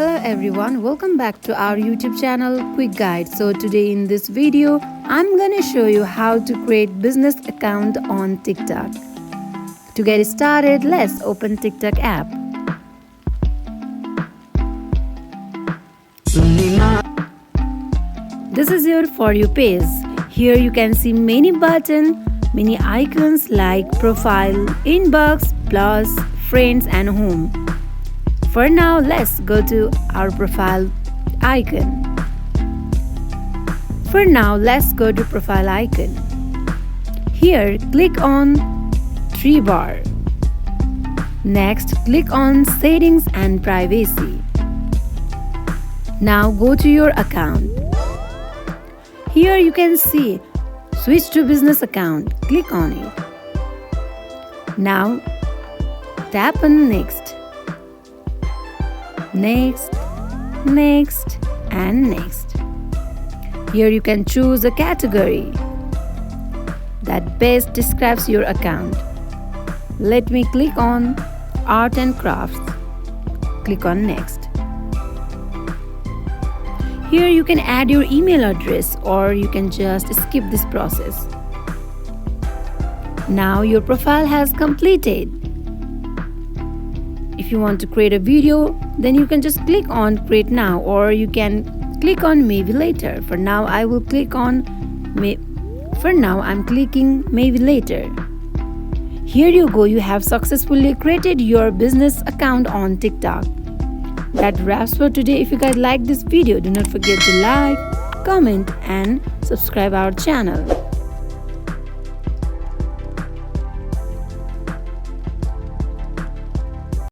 Hello everyone, welcome back to our YouTube channel Quick Guide. So today in this video, I'm gonna show you how to create business account on TikTok. To get started, let's open TikTok app. This is your For You page. Here you can see many buttons, many icons like profile, inbox, plus, friends and home. For now, let's go to our profile icon. For now, let's go to profile icon. Here, click on three bar. Next, click on settings and privacy. Now go to your account. Here you can see switch to business account. Click on it. Now tap on next. Next, next and next. Here you can choose a category that best describes your account. Let me click on art and crafts. Click on next. Here you can add your email address or you can just skip this process. Now your profile has completed. If you want to create a video, then you can just click on create now or you can click on maybe later. For now I'm clicking maybe later. Here you go, you have successfully created your business account on TikTok. That wraps for today. If you guys like this video, do not forget to like, comment and subscribe our channel.